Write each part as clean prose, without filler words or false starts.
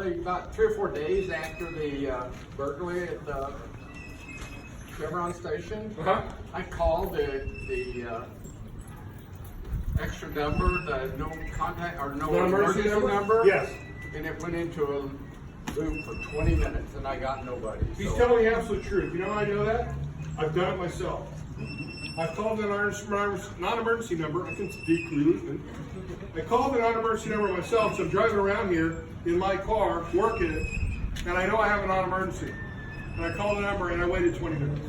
Actually, about 3 or 4 days after the burglary at the Chevron station, I called the extra number, the no contact or no emergency number. Yes. And it went into a loop for 20 minutes, and I got nobody. He's telling the absolute truth. You know how I know that? I've done it myself. I've called an non-emergency number. I can speak freely. I called the non-emergency number myself, so I'm driving around here in my car, working it, and I know I have a non-emergency. And I called the number, and I waited 20 minutes.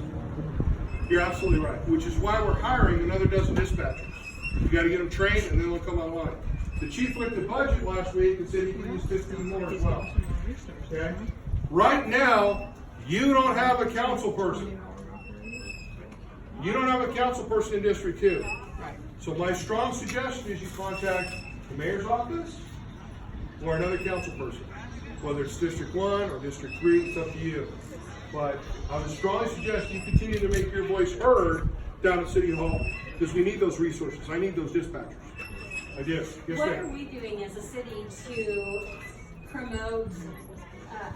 You're absolutely right, which is why we're hiring another dozen dispatchers. You got to get them trained, and then they'll come online. The chief looked at the budget last week and said he can use 15 more as well. Okay? Right now, you don't have a council person. You don't have a council person in District 2. So my strong suggestion is you contact the mayor's office or another council person. Whether it's District 1 or District 3, it's up to you. But I would strongly suggest you continue to make your voice heard down at City Hall, because we need those resources. I need those dispatchers. I do. Yes, what are we doing as a city to promote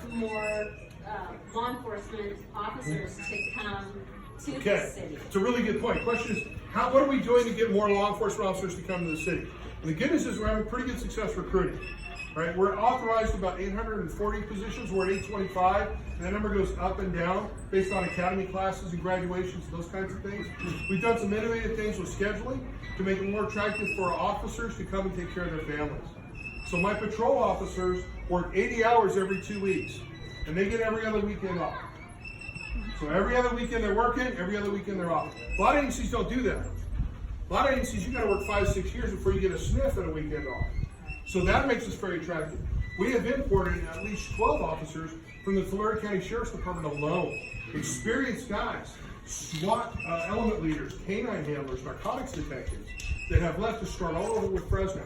more law enforcement officers to come to the city? It's a really good point. Question is, what are we doing to get more law enforcement officers to come to the city? And the good news is we're having pretty good success recruiting. Right? We're authorized about 840 positions. We're at 825, and that number goes up and down based on academy classes and graduations and those kinds of things. We've done some innovative things with scheduling to make it more attractive for our officers to come and take care of their families. So my patrol officers work 80 hours every 2 weeks, and they get every other weekend off. So every other weekend they're working, every other weekend they're off. A lot of agencies don't do that. A lot of agencies, you got to work 5-6 years before you get a sniff at a weekend off. So that makes us very attractive. We have imported at least 12 officers from the Tulare County Sheriff's Department alone. Experienced guys, SWAT element leaders, canine handlers, narcotics detectives that have left to start all over with Fresno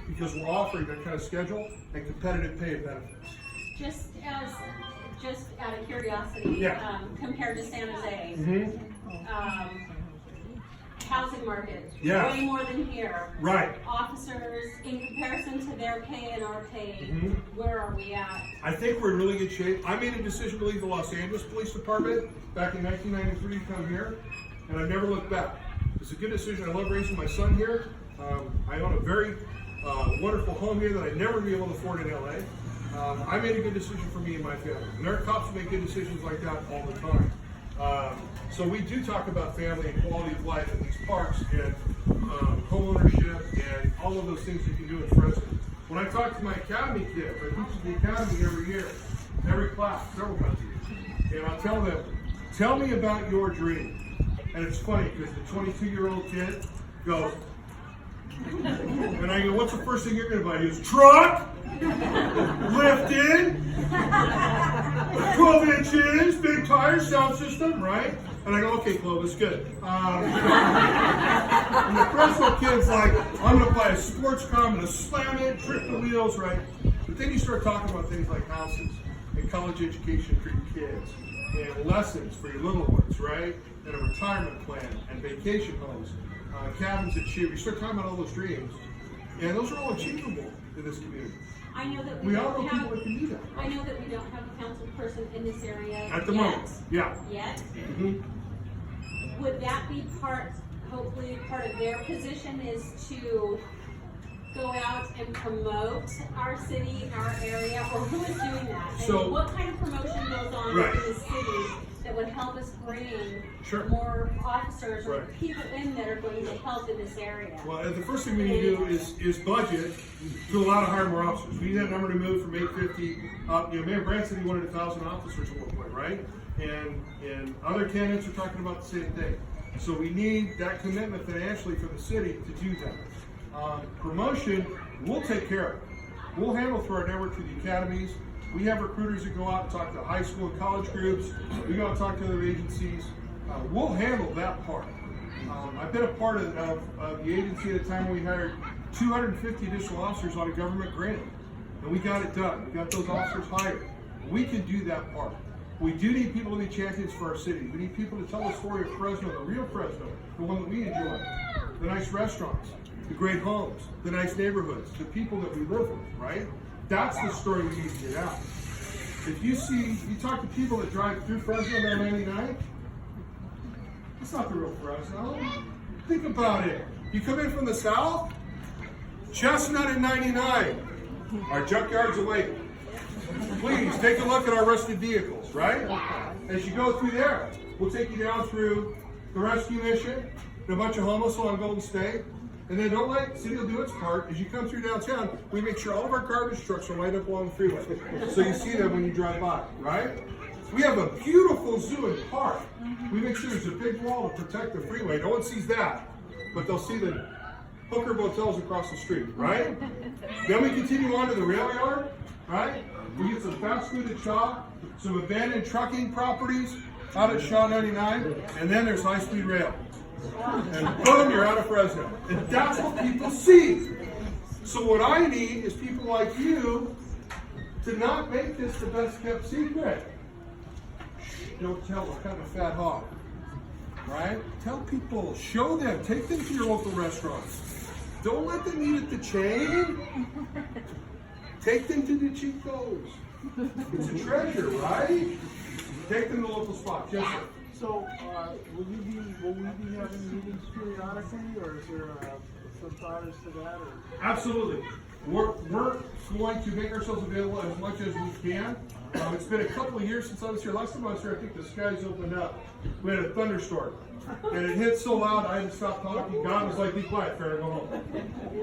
because we're offering that kind of schedule and competitive pay and benefits. Just out of curiosity, compared to San Jose, housing market, way more than here. Right. Officers, in comparison to their pay and our pay, where are we at? I think we're in really good shape. I made a decision to leave the Los Angeles Police Department back in 1993 to come here, and I've never looked back. It's a good decision. I love raising my son here. I own a very wonderful home here that I'd never be able to afford in LA. I made a good decision for me and my family. And there are cops who make good decisions like that all the time. So we do talk about family and quality of life in these parks and home ownership and all of those things you can do in Fresno. When I talk to my academy kids, I teach the academy every year, every class, several times a year, and I'll tell them, tell me about your dream. And it's funny because the 22-year-old kid goes, and I go, what's the first thing you're going to buy? He goes, truck, lift in, 12 inches, big tire, sound system, right? And I go, okay, Clovis, good. And the Fresno kid's like, I'm going to buy a sports car, I'm going to slam it, trip the wheels, right? But then you start talking about things like houses and college education for your kids and lessons for your little ones, right? And a retirement plan and vacation homes, cabins at Cheer. You start talking about all those dreams, and those are all achievable in this community. I know that we all know people that can do that. I know that we don't have a council person in this area at the moment. Yeah. Yet. Would that be hopefully part of their position is to go out and promote our city, our area, or who is doing that? And what kind of promotion goes on in the city that would help us bring more officers or people in that are going to help in this area? Well, the first thing we need to do is budget to allow to hire more officers. We need that number to move from 850 up. Mayor Brandt said he wanted 1,000 officers at one point, right? And other candidates are talking about the same thing. So we need that commitment financially for the city to do that. Promotion, we'll take care of it. We'll handle through our network through the academies. We have recruiters that go out and talk to high school and college groups. We go out and talk to other agencies. We'll handle that part. I've been a part of the agency at a time when we hired 250 additional officers on a government grant. And we got it done. We got those officers hired. We can do that part. We do need people to be champions for our city. We need people to tell the story of Fresno, the real Fresno, the one that we enjoy. The nice restaurants, the great homes, the nice neighborhoods, the people that we live with, right? That's the story we need to get out. If you talk to people that drive through Fresno on 99, it's not the real Fresno. Think about it. You come in from the south, Chestnut and 99. Our junkyard's awake. Please take a look at our rusted vehicles, right? As you go through there, we'll take you down through the rescue mission, and a bunch of homeless along Golden State. And then don't let city will do its part. As you come through downtown, we make sure all of our garbage trucks are lined up along the freeway. So you see them when you drive by, right? We have a beautiful zoo and park. We make sure there's a big wall to protect the freeway. No one sees that, but they'll see the hooker motels across the street, right? Then we continue on to the rail yard, right? We get some fast food at Shaw, some abandoned trucking properties out at Shaw 99, and then there's high-speed rail. And boom, you're out of Fresno. And that's what people see. So what I need is people like you to not make this the best kept secret. Shh, don't tell, we're kind of a fat hog. Right? Tell people, show them, take them to your local restaurants. Don't let them eat at the chain. Take them to the Chico's. It's a treasure, right? Take them to local spots. Yes, sir. So, will we be having meetings periodically, or is there some thought as to that? Or? Absolutely. We're going to make ourselves available as much as we can. It's been a couple of years since I was here. Last time I was here, I think the skies opened up. We had a thunderstorm, and it hit so loud I had to stop talking. God was like, "Be quiet, Farrah, go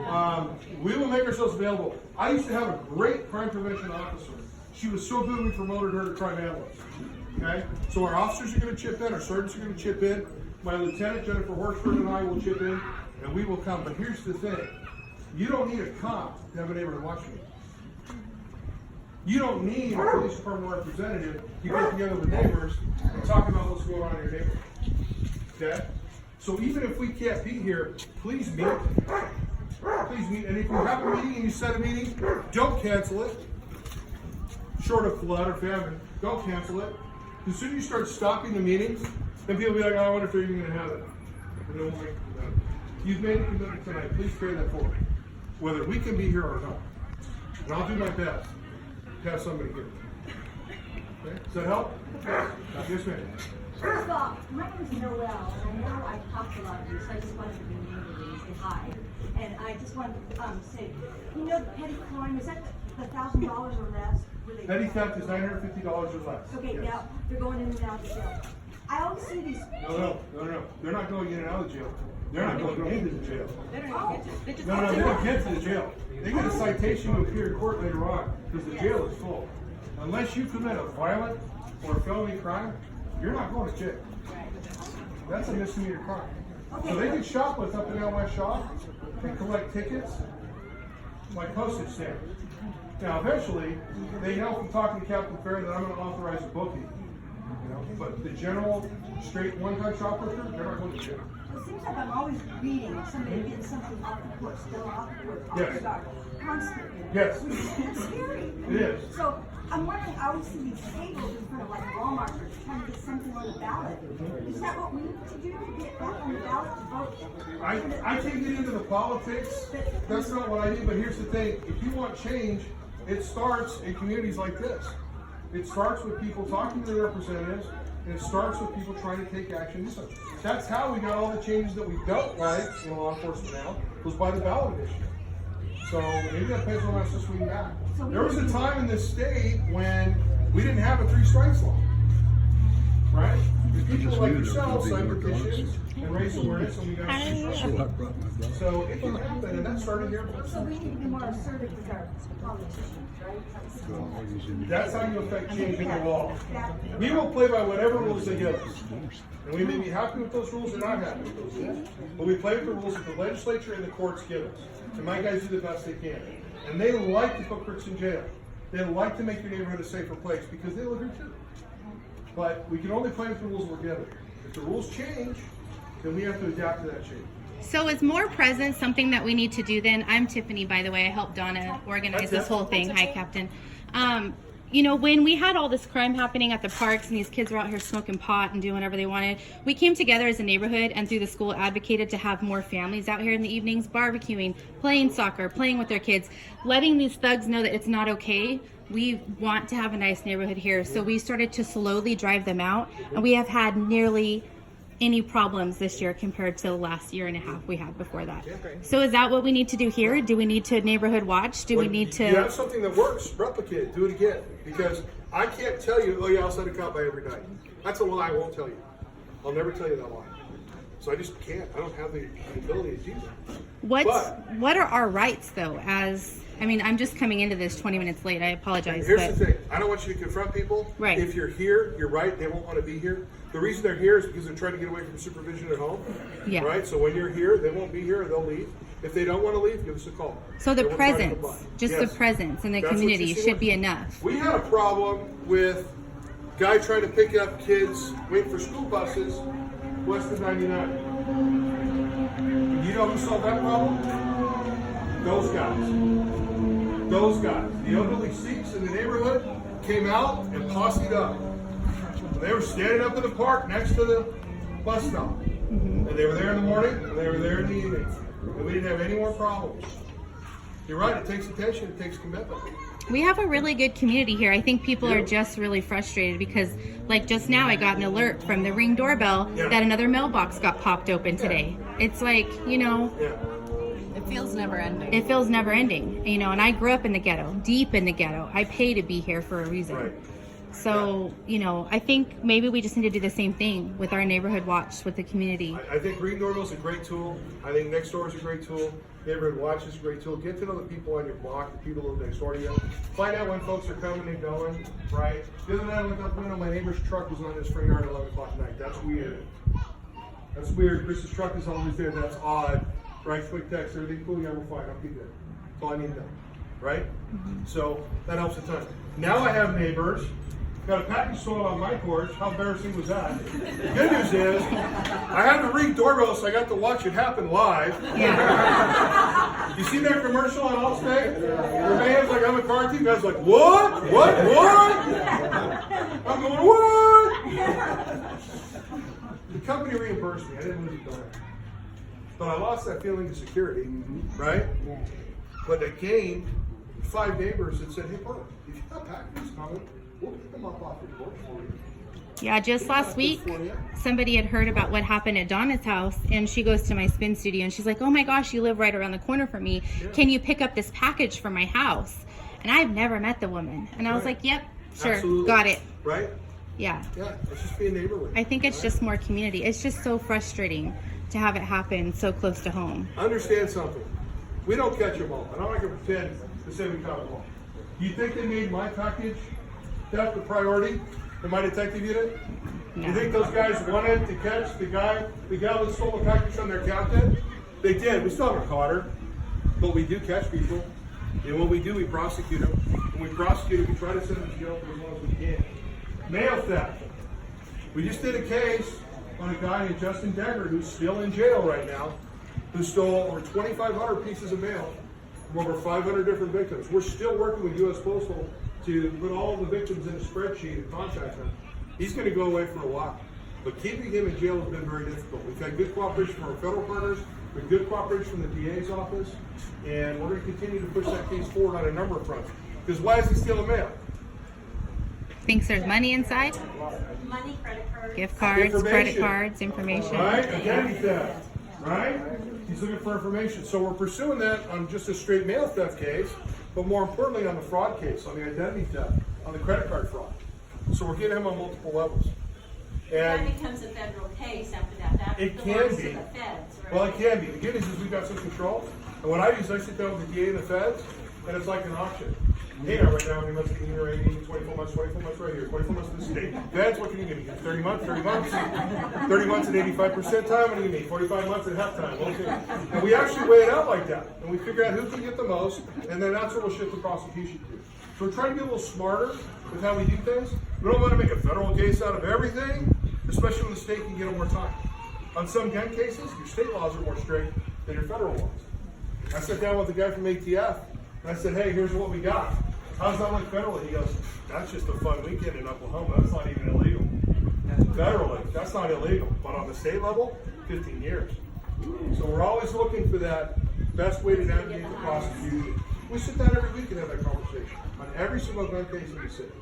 home." We will make ourselves available. I used to have a great crime prevention officer. She was so good we promoted her to crime analyst. Okay, so our officers are going to chip in, our sergeants are going to chip in. My lieutenant Jennifer Horsford and I will chip in, and we will come. But here's the thing: you don't need a cop to have a neighborhood watch meeting. You don't need a police department representative to get together with neighbors and talk about what's going on in your neighborhood. Okay? So even if we can't be here, please meet. Please meet. And if you have a meeting and you set a meeting, don't cancel it. Short of flood or famine, don't cancel it. As soon as you start stopping the meetings, then people will be like, "Oh, I wonder if they're even going to have it." And they won't make it. You've made a commitment tonight. Please carry that forward, whether we can be here or not. And I'll do my best to have somebody here. Okay? Does that help? Yes, ma'am. First of all, my name is Noelle, and I know I talked a lot of you, so I just wanted to be neighborly and say hi. And I just wanted to say, you know, the petty crime, is that the $1,000 or less? Petty theft is $950 or less. Okay, Yes. now they're going in and out of jail. I always see these. No. They're not going in and out of jail. They're not going into the jail. Oh, They just No, they don't get to the jail. They get a citation to appear in court later on because the jail is full. Unless you commit a violent or felony crime, you're not going to jail. That's a misdemeanor crime. So they can shoplift up and down West Shaw and collect tickets like postage stamps. Now, eventually, they know from talking to Captain Farrah that I'm going to authorize a booking. You know, but the general, straight one-time shoplifter, they're not going to jail. it seems like I'm always reading of somebody getting something off the porch, still off the porch, off Yes. the dock, constantly. Yes. It's scary. It is. So I'm wondering, I always see these tables in front of like Walmart or trying to get something on the ballot. Is that what we need to do to get that on the ballot to vote? I can't get into the politics. That's not what I do. But here's the thing: if you want change, it starts in communities like this. It starts with people talking to their representatives, and it starts with people trying to take action. That's how we got all the changes that we don't like in law enforcement now, was by the ballot initiative. So maybe that depends on us to swing back. There was a time in this state when we didn't have a 3 strikes law, right? The people like yourselves signed petitions and raised awareness, and we got a 3 strikes law. So it can happen, and that started here. So we need to be more assertive with our politicians, right? That's how you affect change in the law. We will play by whatever rules they give us. And we may be happy with those rules or not happy with those rules. But we play with the rules that the legislature and the courts give us. And my guys do the best they can. And they like to put crooks in jail. They like to make your neighborhood a safer place because they live here too. But we can only play with the rules we're given. If the rules change, then we have to adapt to that change. So is more presence something that we need to do then? I'm Tiffany, by the way. I helped Donna organize this whole thing. Hi, Captain. you know, when we had all this crime happening at the parks and these kids were out here smoking pot and doing whatever they wanted, we came together as a neighborhood and through the school advocated to have more families out here in the evenings, barbecuing, playing soccer, playing with their kids, letting these thugs know that it's not okay. We want to have a nice neighborhood here. So we started to slowly drive them out, and we have had nearly any problems this year compared to the last year and a half we had before that. So is that what we need to do here? Do we need to neighborhood watch? Do we need to... You have something that works, replicate it, do it again. Because I can't tell you, oh yeah, I'll set a cop by every night. That's a lie I won't tell you. I'll never tell you that lie. So I just can't. I don't have the ability to do that. What are our rights though? I mean, I'm just coming into this 20 minutes late. I apologize. Here's the thing. I don't want you to confront people. Right. If you're here, you're right. They won't want to be here. The reason they're here is because they're trying to get away from supervision at home. Yeah. Right? So when you're here, they won't be here. They'll leave. If they don't want to leave, give us a call. So the And we'll try to presence, comply. just Yes. the presence in the That's what community you see. should be enough. We had a problem with guy trying to pick up kids, waiting for school buses, west of 99. You know who solved that problem? Those guys. Those guys. The elderly Sikhs in the neighborhood came out and posseed up. They were standing up in the park next to the bus stop. And they were there in the morning, and they were there in the evening. And we didn't have any more problems. You're right, it takes attention, it takes commitment. We have a really good community here. I think people are just really frustrated because, like just now, I got an alert from the Ring doorbell that another mailbox got popped open today. It's like, you know, Yeah. It feels never ending. it feels never ending, you know, and I grew up in the ghetto, deep in the ghetto. I pay to be here for a reason. Right. So, you know, I think maybe we just need to do the same thing with our neighborhood watch, with the community. I think Ring Doorbell is a great tool. I think Next Door is a great tool. Neighborhood Watch is a great tool. Get to know the people on your block, the people who live next door to you. Find out when folks are coming and going, right? The other night I looked out the window, my neighbor's truck was on his front yard at 11 o'clock at night. That's weird. That's weird. Chris's truck is always there. That's odd. Right? Quick text. Everything cool? Yeah, we're fine. I'll keep it. That's all I need to know. Right? So that helps a ton. Now I have neighbors. Got a package sold on my porch. How embarrassing was that? The good news is, I have the Ring doorbell, so I got to watch it happen live. Yeah. You see that commercial on Allstate? The man's like, I'm a car thief. Guys like, what? What? I'm going, what? The company reimbursed me. I didn't lose a dollar. But I lost that feeling of security, right? But I gained 5 neighbors that said, hey, Burke, if you got packages coming, we'll pick them up off your porch for you. Yeah, just last week, somebody had heard about what happened at Donna's house, and she goes to my spin studio, and she's like, oh my gosh, you live right around the corner from me. Can you pick up this package from my house? And I've never met the woman. And I was like, yep, sure, Absolutely. got it. Right? Yeah. Yeah, let's just be a neighborhood. I think it's just more community. It's just so frustrating to have it happen so close to home. Understand something. We don't catch them all. And I'm not going to pretend to say we caught them all. Do you think they made my package theft a priority in my detective unit? No. You think those guys wanted to catch the gal that stole the package from their captain? They did. We still haven't caught her. But we do catch people. And when we do, we prosecute them. When we prosecute them, we try to send them to jail for as long as we can. Mail theft. We just did a case on a guy named Justin Degger who's still in jail right now, who stole over 2,500 pieces of mail from over 500 different victims. We're still working with U.S. Postal to put all the victims in a spreadsheet and contact them. He's going to go away for a while. But keeping him in jail has been very difficult. We've had good cooperation from our federal partners, we've had good cooperation from the DA's office, and we're going to continue to push that case forward on a number of fronts. Because why is he stealing mail? Thinks there's money inside? Money, credit cards. Gift cards, credit Information. cards, information. Right? Identity theft. Right? He's looking for information. So we're pursuing that on just a straight mail theft case, but more importantly on the fraud case, on the identity theft, on the credit card fraud. So we're getting him on multiple levels. That And becomes a federal case after that. That it can belongs be. to the feds, right? Well, it can be. The good news is we've got some control. And what I do is I sit down with the DA and the feds, and it's like an auction. Hey, now right now, how many months can you give me? 24 months right here, 24 months to the state. Feds, what can you give me? 30 months, 30 months, 30 months at 85% time, what do you need? 45 months at half time. Okay. And we actually weigh it out like that. And we figure out who can get the most, and then that's where we'll shift the prosecution to. So we're trying to get a little smarter with how we do things. We don't want to make a federal case out of everything, especially when the state can get them more time. On some gun cases, your state laws are more strict than your federal laws. I sat down with the guy from ATF, and I said, hey, here's what we got. how's that like federally? He goes, that's just a fun weekend in Oklahoma. That's not even illegal. Federally, that's not illegal. But on the state level, 15 years. So we're always looking for that best way to navigate the prosecution. We sit down every week and have that conversation on every single gun case in the city.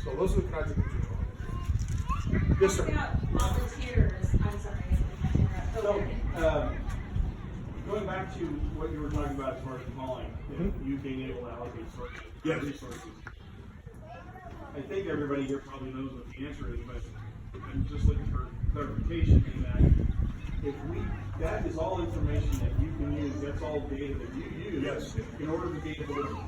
So those are the kinds of things we're trying. Yes, sir. About volunteers, I'm sorry. So, going back to what you were talking about as far as calling, you being able to allocate resources. I think everybody here probably knows what the answer is, but I'm just looking for clarification in that that is all information that you can use, that's all data that you use in order to be able to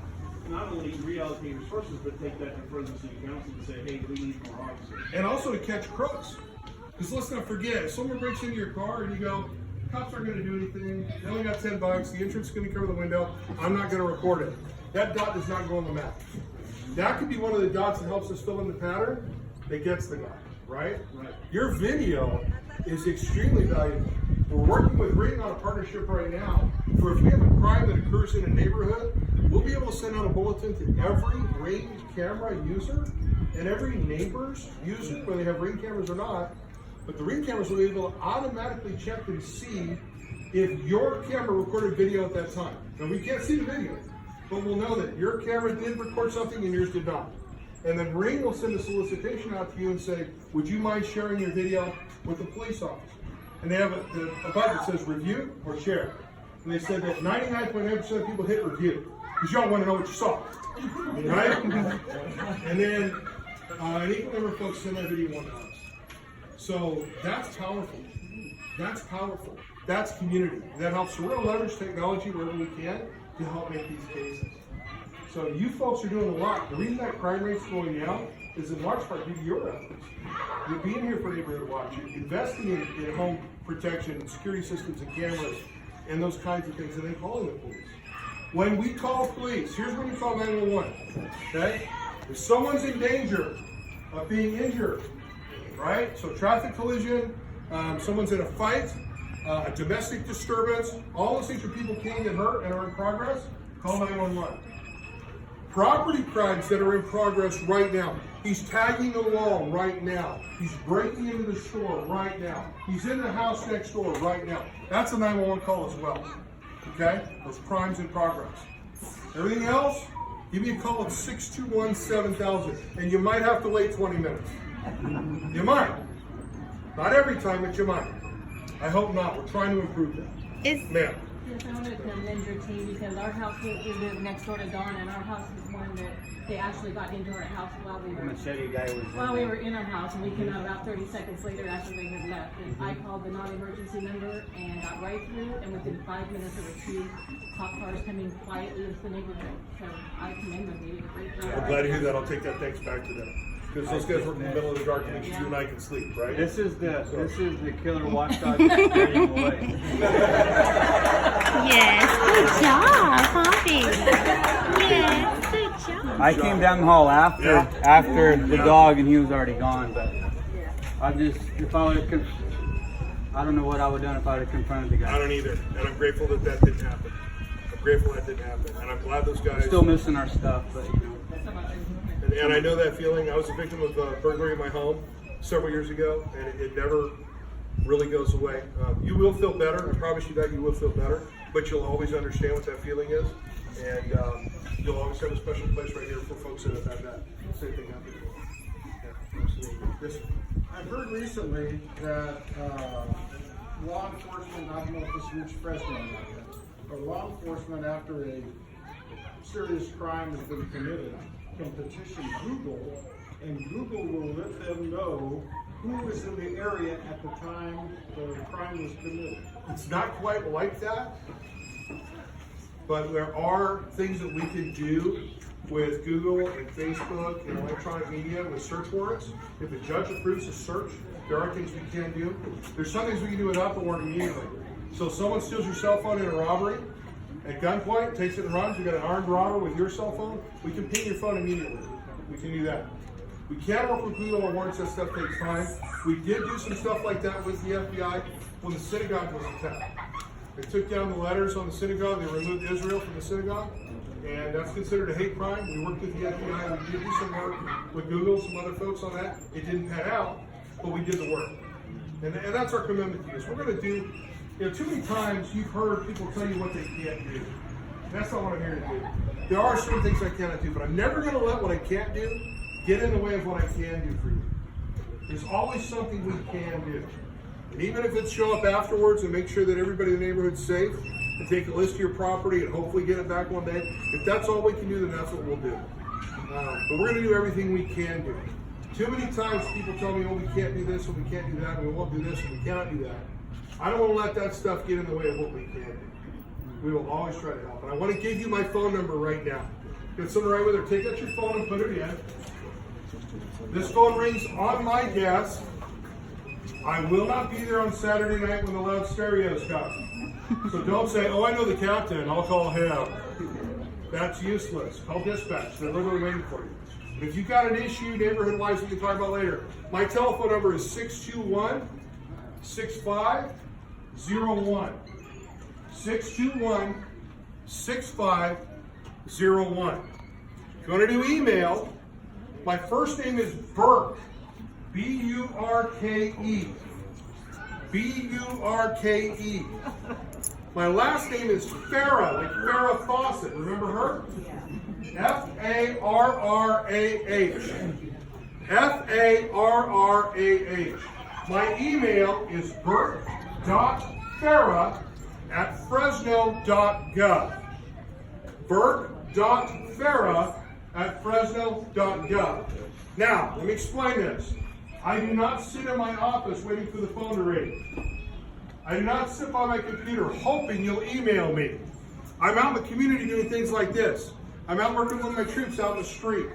not only reallocate resources, but take that to Fresno City Council and say, hey, we need more officers. And also to catch crooks. Because let's not forget, if someone breaks into your car and you go, cops aren't going to do anything, they only got $10, the insurance is going to cover the window, I'm not going to report it. That dot does not go on the map. That could be one of the dots that helps us fill in the pattern that gets the guy, right? Your video is extremely valuable. We're working with Ring on a partnership right now for if we have a crime that occurs in a neighborhood, we'll be able to send out a bulletin to every Ring camera user and every neighbor's user, whether they have Ring cameras or not, but the Ring cameras will be able to automatically check and see if your camera recorded video at that time. Now we can't see the video, but we'll know that your camera did record something and yours did not. And then Ring will send a solicitation out to you and say, would you mind sharing your video with the police officer? And they have a button that says review or share. And they said that 99.9% of people hit review because y'all want to know what you saw, right? And then an equal number of folks send that video on to us. So that's powerful. That's powerful. That's community. That helps. So we're going to leverage technology wherever we can to help make these cases. So you folks are doing a lot. The reason that crime rate's going down is in large part due to your efforts. You're being here for neighborhood watch, investing in home protection, security systems and cameras, and those kinds of things, and then calling the police. When we call police, here's when you call 911, okay? If someone's in danger of being injured, right? So traffic collision, someone's in a fight, a domestic disturbance, all those things where people can get hurt and are in progress, call 911. Property crimes that are in progress right now. He's tagging the wall right now. He's breaking into the store right now. He's in the house next door right now. That's a 911 call as well. Okay? Those crimes in progress. Everything else, give me a call at 621-7000. And you might have to wait 20 minutes. You might. Not every time, but you might. I hope not. We're trying to improve that. Ma'am. Yes, I wanted to commend your team because our house, we live next door to Dawn, and our house was one that they actually got into our house while we were in our house, and we came out about 30 seconds later after they had left. And I called the non-emergency number and got right through, and within 5 minutes there were 2 cop cars coming quietly into the neighborhood. So I commend them. They did a great job. I'm glad to hear that. I'll take that thanks back to them. Because those guys work in the middle of the dark to make sure you and I can sleep, right? This is the killer watchdog that's getting away. Yes, good job, Poppy. Yes, good job. I came down the hall after the dog, and he was already gone. But I don't know what I would have done if I would have confronted the guy. I don't either, and I'm grateful that didn't happen. I'm grateful that didn't happen, and I'm glad those guys. Still missing our stuff, but you know. And I know that feeling. I was a victim of burglary in my home several years ago, and it never really goes away. You will feel better. I promise you that you will feel better, but you'll always understand what that feeling is, and you'll always have a special place right here for folks that have had that same thing happen. Yeah, absolutely. Yes, sir. I've heard recently that law enforcement, I don't know if this reached Fresno yet, but law enforcement, after a serious crime has been committed, can petition Google, and Google will let them know who was in the area at the time the crime was committed. It's not quite like that, but there are things that we can do with Google and Facebook and electronic media with search warrants. If a judge approves a search, there are things we can do. There's some things we can do without the warrant immediately. So if someone steals your cell phone in a robbery, at gunpoint, takes it and runs, you got an armed robber with your cell phone, we can ping your phone immediately. We can do that. We can work with Google on warrants. That stuff takes time. We did do some stuff like that with the FBI when the synagogue was attacked. They took down the letters on the synagogue. They removed Israel from the synagogue. and that's considered a hate crime. We worked with the FBI, we did do some work with Google, some other folks on that. It didn't pan out, but we did the work. And that's our commitment to you. So we're going to do, too many times you've heard people tell you what they can't do. And that's not what I'm here to do. There are certain things I cannot do, but I'm never going to let what I can't do get in the way of what I can do for you. There's always something we can do. And even if it's show up afterwards and make sure that everybody in the neighborhood's safe, and take a list of your property and hopefully get it back one day, if that's all we can do, then that's what we'll do. But we're going to do everything we can do. Too many times people tell me, oh, we can't do this, and we can't do that, and we won't do this, and we cannot do that. I don't want to let that stuff get in the way of what we can do. We will always try to help. And I want to give you my phone number right now. Get someone right with her. Take out your phone and put it in. This phone rings on my desk. I will not be there on Saturday night when the loud stereos come. So don't say, oh, I know the captain, I'll call him. That's useless. Call dispatch. They're literally waiting for you. But if you've got an issue, neighborhood-wise, we can talk about later. My telephone number is 621-6501. 621-6501. If you want to do email, my first name is Burke. B-U-R-K-E. B-U-R-K-E. My last name is Farrah, like Farrah Fawcett. Remember her? F-A-R-R-A-H. F-A-R-R-A-H. My email is burke.farrah@fresno.gov. burke.farrah@fresno.gov. Now, let me explain this. I do not sit in my office waiting for the phone to ring. I do not sit by my computer hoping you'll email me. I'm out in the community doing things like this. I'm out working with my troops out in the street.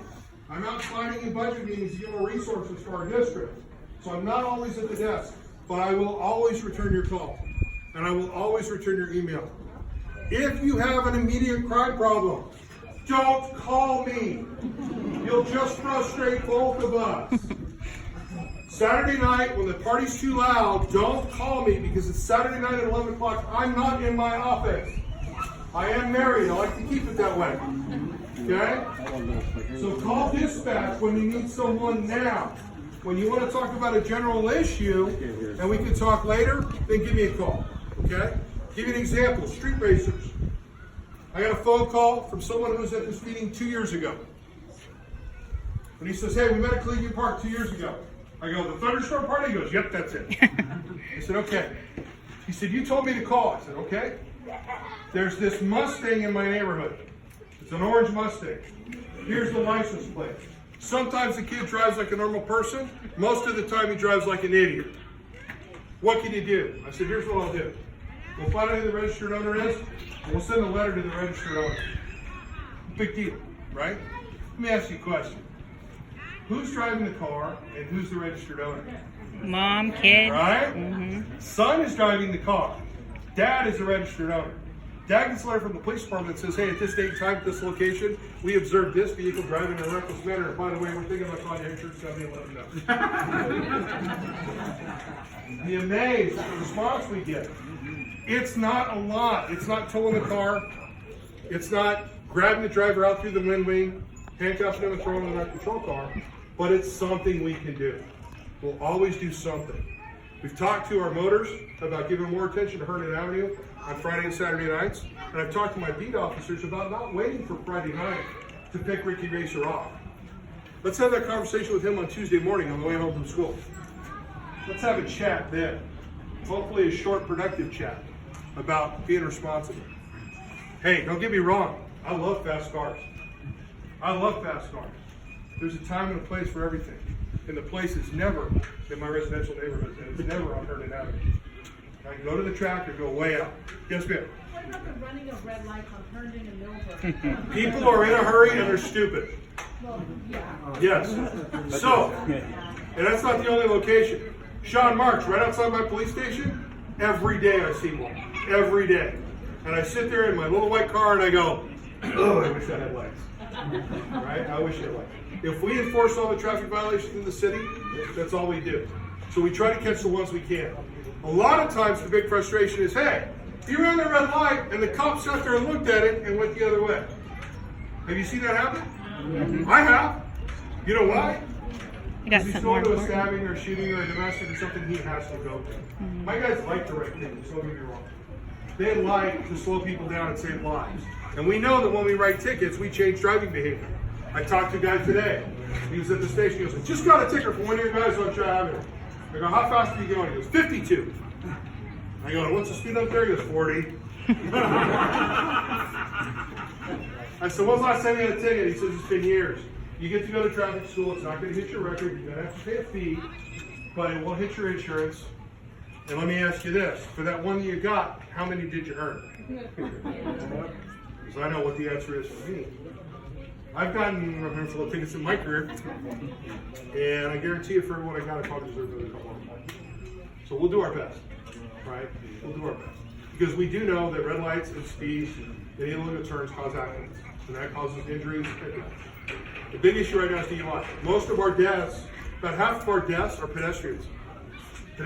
I'm out fighting in budget meetings to give more resources to our district. So I'm not always at the desk, but I will always return your call. And I will always return your email. If you have an immediate crime problem, don't call me. You'll just frustrate both of us. Saturday night, when the party's too loud, don't call me because it's Saturday night at 11 o'clock. I'm not in my office. I am married. I like to keep it that way. Okay? So call dispatch when you need someone now. When you want to talk about a general issue, and we can talk later, then give me a call. Okay? Give you an example. Street racers. I got a phone call from someone who was at this meeting 2 years ago. And he says, hey, we met at Collegiate Park 2 years ago. I go, the thunderstorm party? He goes, yep, that's it. I said, okay. He said, you told me to call. I said, okay. There's this Mustang in my neighborhood. It's an orange Mustang. Here's the license plate. Sometimes the kid drives like a normal person. Most of the time he drives like an idiot. What can you do? I said, here's what I'll do. We'll find out who the registered owner is, and we'll send a letter to the registered owner. Big deal, right? Let me ask you a question. Who's driving the car and who's the registered owner? Mom, kid. Right? Mm-hmm. Son is driving the car. Dad is the registered owner. Dad gets a letter from the police department that says, hey, at this date and time, at this location, we observed this vehicle driving in a reckless manner. And by the way, we're thinking about calling your insurance company and letting them know. Be amazed at the response we get. It's not a lot. It's not towing the car. It's not grabbing the driver out through the wind wing, handcuffing him and throwing him in our control car. But it's something we can do. We'll always do something. We've talked to our motors about giving more attention to Herndon Avenue on Friday and Saturday nights. And I've talked to my beat officers about not waiting for Friday night to pick Ricky Racer off. Let's have that conversation with him on Tuesday morning on the way home from school. Let's have a chat then. Hopefully a short, productive chat about being responsible. Hey, don't get me wrong. I love fast cars. I love fast cars. There's a time and a place for everything. And the place is never in my residential neighborhood, and it's never on Herndon Avenue. I can go to the track or go way out. Yes, ma'am? What about the running of red lights on Herndon and Millbrook? People are in a hurry and they're stupid. Well, yeah. Yes. So, and that's not the only location. Sean Marks, right outside my police station, every day I see one. Every day. And I sit there in my little white car and I go, oh, I wish I had lights. Right? I wish I had lights. If we enforce all the traffic violations in the city, that's all we do. So we try to catch the ones we can. A lot of times the big frustration is, hey, you ran the red light and the cop sat there and looked at it and went the other way. Have you seen that happen? I have. You know why? I got If he's some more going to a important. stabbing or shooting or a domestic or something, he has to go to. My guys like to write tickets, don't get me wrong. They like to slow people down and save lives. And we know that when we write tickets, we change driving behavior. I talked to a guy today. He was at the station. He goes, I just got a ticket for one of your guys on driving. I go, how fast are you going? He goes, 52. I go, what's the speed up there? He goes, 40. I said, when's the last time you had a ticket? He says, it's been years. You get to go to traffic school. It's not going to hit your record. You're going to have to pay a fee, but it won't hit your insurance. And let me ask you this. For that one that you got, how many did you earn? Because I know what the answer is for me. I've gotten a handful of tickets in my career, and I guarantee you for everyone I got, I probably deserve another couple more. So we'll do our best, right? We'll do our best. Because we do know that red lights and speed and illegal turns cause accidents, and that causes injuries. The big issue right now is DUI. Most of our deaths, about half of our deaths are pedestrians. And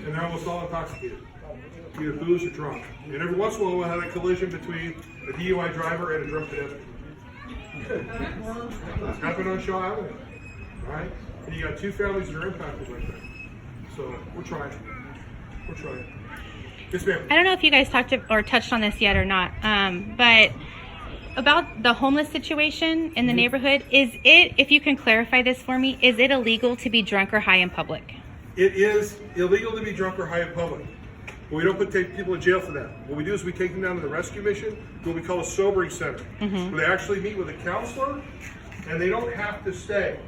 they're almost all intoxicated, either booze or drunk. And every once in a while we'll have a collision between a DUI driver and a drunk pedestrian. It's happened on Shaw Avenue, right? And you got two families that are impacted right there. So we're trying. Yes, ma'am. I don't know if you guys talked or touched on this yet or not, but about the homeless situation in the neighborhood, is it, if you can clarify this for me, is it illegal to be drunk or high in public? It is illegal to be drunk or high in public. But we don't put people in jail for that. What we do is we take them down to the rescue mission, what we call a sobering center, where they actually meet with a counselor, and they don't have to stay.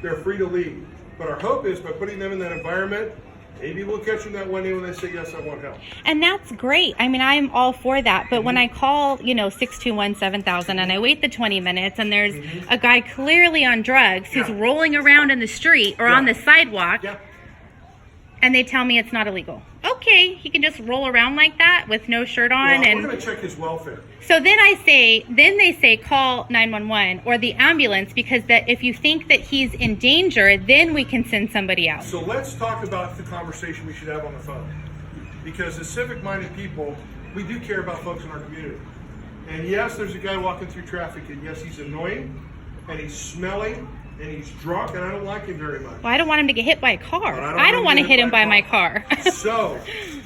They're free to leave. But our hope is by putting them in that environment, maybe we'll catch them that one day when they say, yes, I want help. And that's great. I mean, I'm all for that. But when I call, 621-7000 and I wait the 20 minutes and there's a guy clearly on drugs who's rolling around in the street or on the sidewalk, and they tell me it's not illegal. Okay, he can just roll around like that with no shirt on. Well, and we're going to check his welfare. So then they say call 911 or the ambulance, because that if you think that he's in danger, then we can send somebody out. So let's talk about the conversation we should have on the phone. Because as civic-minded people, we do care about folks in our community. And yes, there's a guy walking through traffic, and yes, he's annoying, and he's smelly, and he's drunk, and I don't like him very much. Well, I don't want him to get hit by a car. But I don't want to hit him by my car. So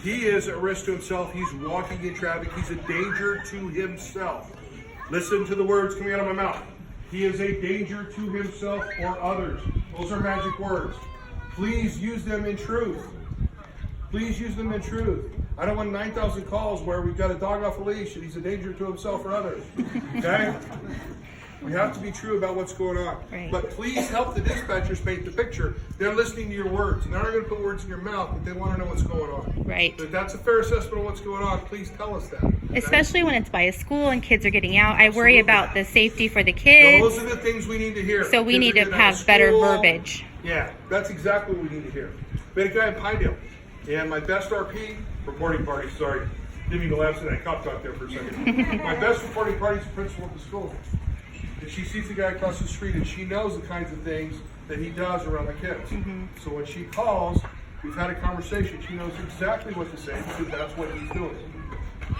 he is at risk to himself. He's walking in traffic. He's a danger to himself. Listen to the words coming out of my mouth. He is a danger to himself or others. Those are magic words. Please use them in truth. Please use them in truth. I don't want 9,000 calls where we've got a dog off a leash and he's a danger to himself or others. Okay? We have to be true about what's going on. Right. But please help the dispatchers paint the picture. They're listening to your words. And they're not going to put words in your mouth, but they want to know what's going on. Right. If that's a fair assessment of what's going on, please tell us that. Okay? Especially when it's by a school and kids are getting out. I worry about the safety for the kids. Those are the things we need to hear. So we Kids need are to getting out of have better school. verbiage. Yeah, that's exactly what we need to hear. We had a guy in Pinedale, and my best RP reporting party, sorry, didn't mean to laugh at that cop talk there for a second. My best reporting party is the principal of the school. And she sees the guy across the street, and she knows the kinds of things that he does around the kids. So when she calls, we've had a conversation. She knows exactly what to say because that's what he's doing.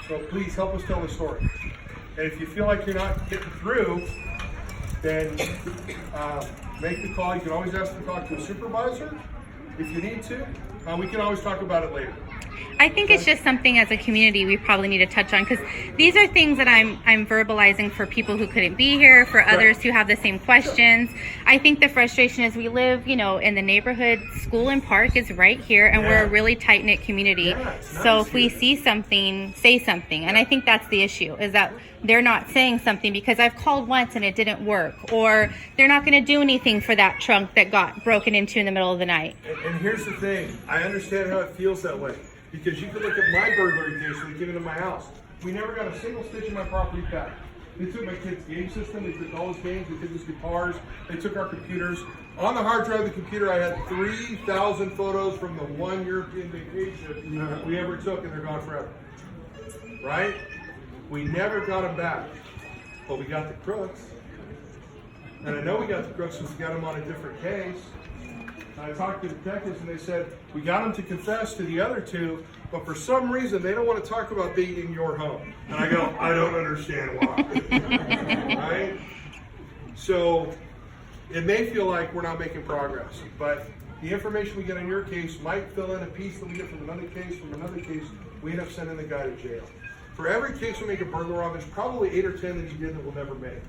So please help us tell the story. And if you feel like you're not getting through, then make the call. You can always ask to talk to a supervisor if you need to. We can always talk about it later. I think it's just something as a community we probably need to touch on, because these are things that I'm verbalizing for people who couldn't be here, for others who have the same questions. I think the frustration is we live, in the neighborhood. School and park is right here, and we're a really tight-knit community. So if we see something, say something. And I think that's the issue, is that they're not saying something because I've called once and it didn't work, or they're not going to do anything for that trunk that got broken into in the middle of the night. And here's the thing. I understand how it feels that way. Because you could look at my burglary case when we came into my house. We never got a single stitch in my property back. They took my kid's game system, they took all his games, they took his guitars, they took our computers. On the hard drive of the computer, I had 3,000 photos from the one European vacation we ever took, and they're gone forever. Right? We never got them back. But we got the crooks. And I know we got the crooks because we got them on a different case. And I talked to detectives and they said, we got them to confess to the other two, but for some reason they don't want to talk about being in your home. And I go, I don't understand why. Right? So it may feel like we're not making progress, but the information we get on your case might fill in a piece that we get from another case, we end up sending the guy to jail. For every case we make a burglar on, there's probably 8 or 10 that he did that we'll never make.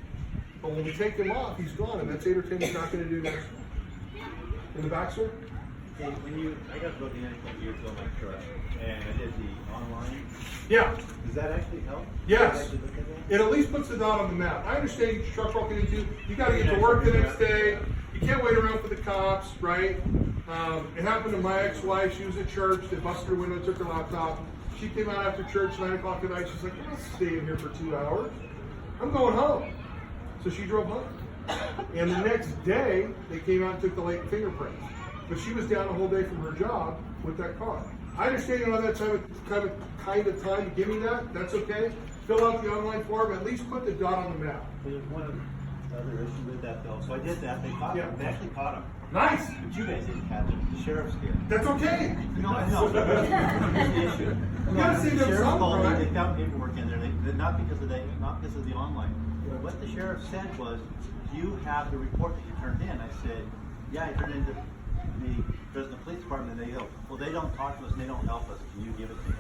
But when we take him off, he's gone, and that's 8 or 10 he's not going to do next. In the back, sir? Okay, I got looking at it a couple years ago, my truck, and I did the online. Yeah. Does that actually help? Yes. It at least puts the dot on the map. I understand you get your truck broken into, you got to get to work the next day. You can't wait around for the cops, right? It happened to my ex-wife. She was at church. They busted her window, took her laptop. She came out after church, 9 o'clock at night. She's like, I'm not staying here for 2 hours. I'm going home. So she drove home. And the next day, they came out and took the late fingerprints. But she was down the whole day from her job with that car. I understand you don't have that kind of time to give me that. That's okay. Fill out the online form. At least put the dot on the map. There's one other issue with that though. So I did that. They caught him. They actually caught him. Nice. But you guys didn't catch him. The sheriff's did. That's okay. No, I know. Here's the issue. You gotta see the them sheriff something, called me. right? They found paperwork in there. Not because of the online. What the sheriff said was, you have the report that you turned in. I said, yeah, I turned into the Fresno Police Department, and they go, well, they don't talk to us and they don't help us. Can you give it to me?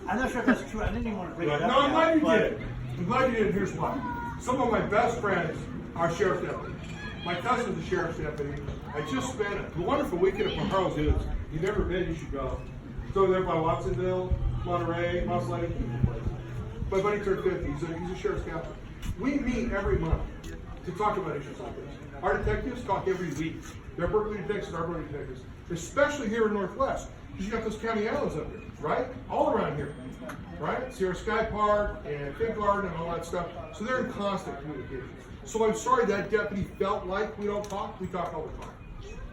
I'm not sure if that's true. I didn't even want to bring it up. No, I'm glad you did. I'm glad you did. Here's why. Some of my best friends are sheriff's deputies. My cousin's a sheriff's deputy. I just spent a wonderful weekend at Monroe's Hills. You've never been, you should go. It's over there by Watsonville, Monterey, Moss Lake. My buddy turned 50. He's a sheriff's captain. We meet every month to talk about issues like this. Our detectives talk every week. They're burglary detectives, our burglary detectives. Especially here in Northwest. Because you got those county islands up here, right? All around here, right? Sierra Sky Park and Fig Garden and all that stuff. So they're in constant communication. So I'm sorry that deputy felt like we don't talk. We talk all the time.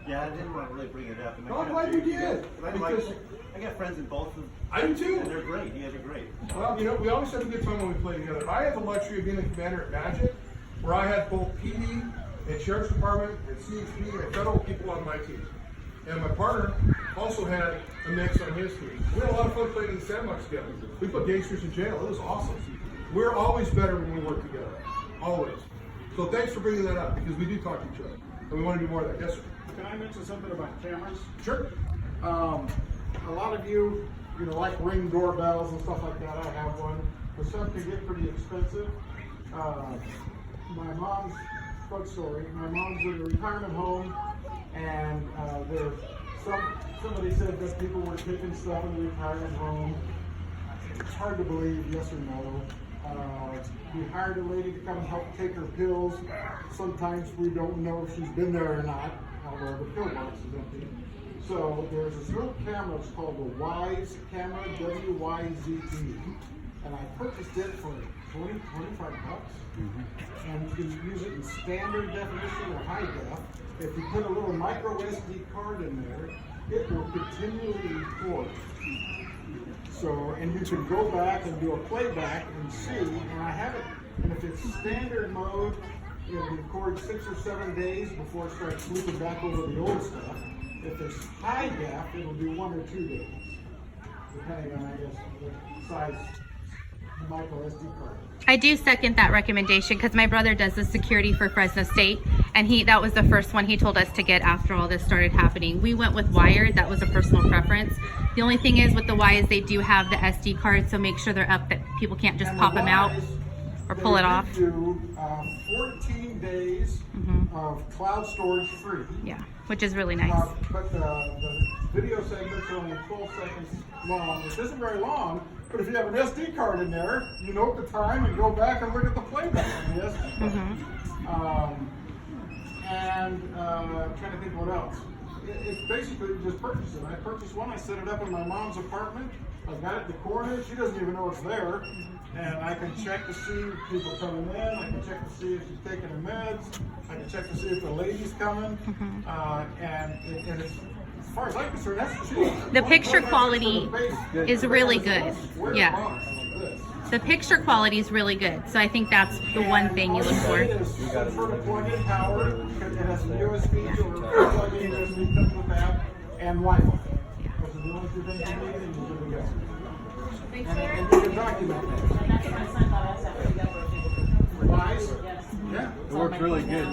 Yeah, I didn't want to really bring it up. No, I'm glad you did. I got friends in both of them. I do too. And they're great. You guys are great. Well, you know, we always have a good time when we play together. I had the luxury of being the commander at Magic, where I had both PD and Sheriff's Department and CHP and federal people on my team. And my partner also had a mix on his team. We had a lot of fun playing in the sandbox together. We put gangsters in jail. It was awesome. We're always better when we work together. Always. So thanks for bringing that up, because we do talk to each other. And we want to do more of that. Yes, sir. Can I mention something about cameras? Sure. A lot of you like Ring doorbells and stuff like that. I have one, but some can get pretty expensive. My mom's, quick story, my mom's in a retirement home, and somebody said that people were taking stuff in the retirement home. It's hard to believe, yes or no. We hired a lady to come and help take her pills. Sometimes we don't know if she's been there or not, although the pill box is empty. So there's this little camera, it's called the Wise camera, W-Y-Z-E. And I purchased it for 25 bucks. And you can use it in standard definition or high def. If you put a little micro SD card in there, it will continually record. So, and you can go back and do a playback and see, and I have it, and if it's standard mode, it'll record 6 or 7 days before it starts looping back over the old stuff. If it's high def, it'll do 1 or 2 days, depending on, I guess, the size micro SD card. I do second that recommendation, because my brother does the security for Fresno State, and that was the first one he told us to get after all this started happening. We went with wired. That was a personal preference. The only thing is with the Wise, they do have the SD card, so make sure they're up, that people can't just pop them out or pull it off. They do 14 days of cloud storage free. Yeah, which is really nice. But the video segments are only 12 seconds long, which isn't very long. But if you have an SD card in there, you note the time and go back and look at the playback on the SD card. I'm trying to think what else. It's basically just purchasing. I purchased one, I set it up in my mom's apartment. I've got it in the corner, she doesn't even know it's there. And I can check to see people coming in, I can check to see if she's taking her meds, I can check to see if the lady's coming. And it's, as far as I'm concerned, that's cheap. The picture quality is really good. Yeah. The picture quality is really good, so I think that's the one thing you look for. It is some sort of plug-in power. It has some USB or plug-in USB comes with that, and Wi-Fi. Those are the only two things you need, and you're good to go. And you can document that. That's what my son thought also. Wise? Yes. Yeah. It works really good.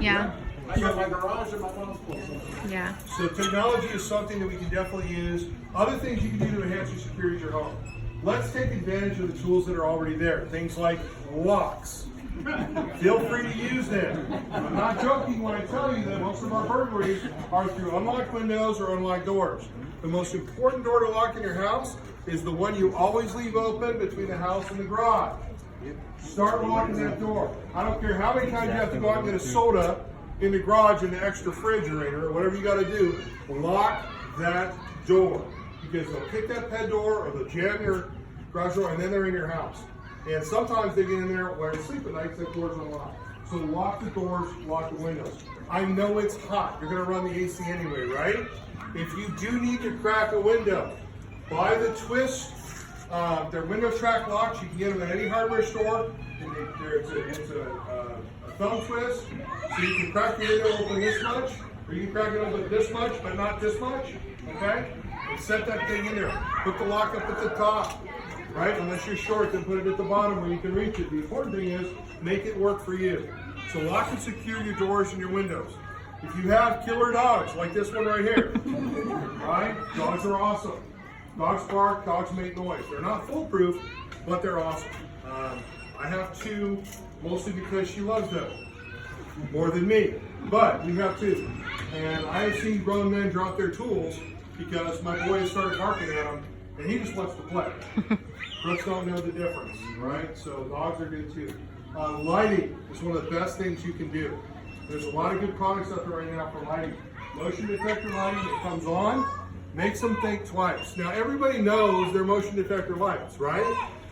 Yeah. I got my garage and my mom's place. Yeah. So technology is something that we can definitely use. Other things you can do to enhance your security of your home. Let's take advantage of the tools that are already there. Things like locks. Feel free to use them. I'm not joking when I tell you that most of our burglaries are through unlocked windows or unlocked doors. The most important door to lock in your house is the one you always leave open between the house and the garage. Start locking that door. I don't care how many times you have to go out and get a soda in the garage in the extra refrigerator or whatever you got to do. Lock that door, because they'll kick that ped door or they'll jam your garage door and then they're in your house. And sometimes they get in there while you sleep at night because the doors are unlocked. So lock the doors, lock the windows. I know it's hot. You're going to run the AC anyway, right? If you do need to crack a window, buy the twist. They're window track locks. You can get them at any hardware store. It's a thumb twist, so you can crack your window open this much, or you can crack it open this much, but not this much. Okay? And set that thing in there. Put the lock up at the top, right? Unless you're short, then put it at the bottom where you can reach it. The important thing is make it work for you. So lock and secure your doors and your windows. If you have killer dogs, like this one right here, right? Dogs are awesome. Dogs bark, dogs make noise. They're not foolproof, but they're awesome. I have two, mostly because she loves them more than me, but we have two. And I have seen grown men drop their tools because my boy started barking at him, and he just wants to play. Brooks don't know the difference, right? So dogs are good too. Lighting is one of the best things you can do. There's a lot of good products out there right now for lighting. Motion detector lighting that comes on makes them think twice. Now everybody knows their motion detector lights, right?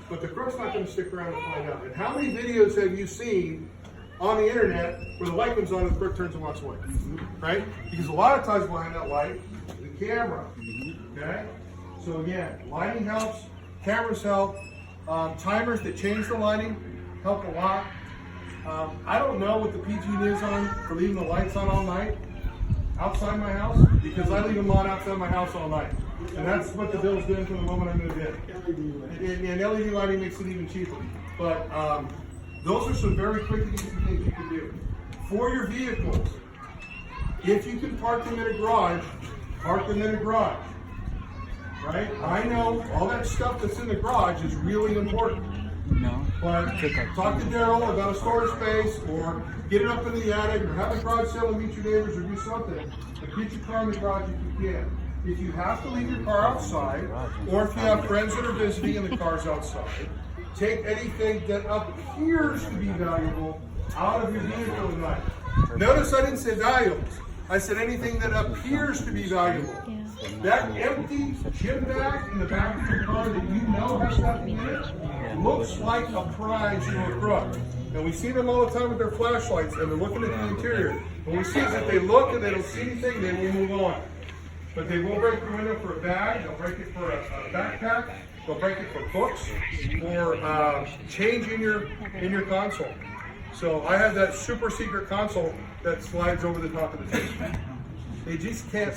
But the crook's not going to stick around and find out. And how many videos have you seen on the internet where the light comes on and the crook turns and walks away, right? Because a lot of times behind that light is the camera, okay? So again, lighting helps, cameras help, timers that change the lighting help a lot. I don't know what the PG is on for leaving the lights on all night outside my house, because I leave them on outside my house all night. And that's what the bill's doing from the moment I moved in. And LED lighting makes it even cheaper. But those are some very quick and easy things you can do. For your vehicles, if you can park them in a garage, park them in a garage. Right? I know all that stuff that's in the garage is really important. No. But talk to Daryl about a storage space, or get it up in the attic, or have a garage sale and meet your neighbors, or do something. And get your car in the garage if you can. If you have to leave your car outside, or if you have friends that are visiting and the car's outside, take anything that appears to be valuable out of your vehicle at night. Notice I didn't say valuables. I said anything that appears to be valuable. That empty gym bag in the back of your car that you know has nothing in it looks like a prize to a crook. And we see them all the time with their flashlights, and they're looking at the interior. When we see is that they look and they don't see anything, then we move on. But they will break the window for a bag, they'll break it for a backpack, they'll break it for books, or change in your console. So I have that super secret console that slides over the top of the table. They just can't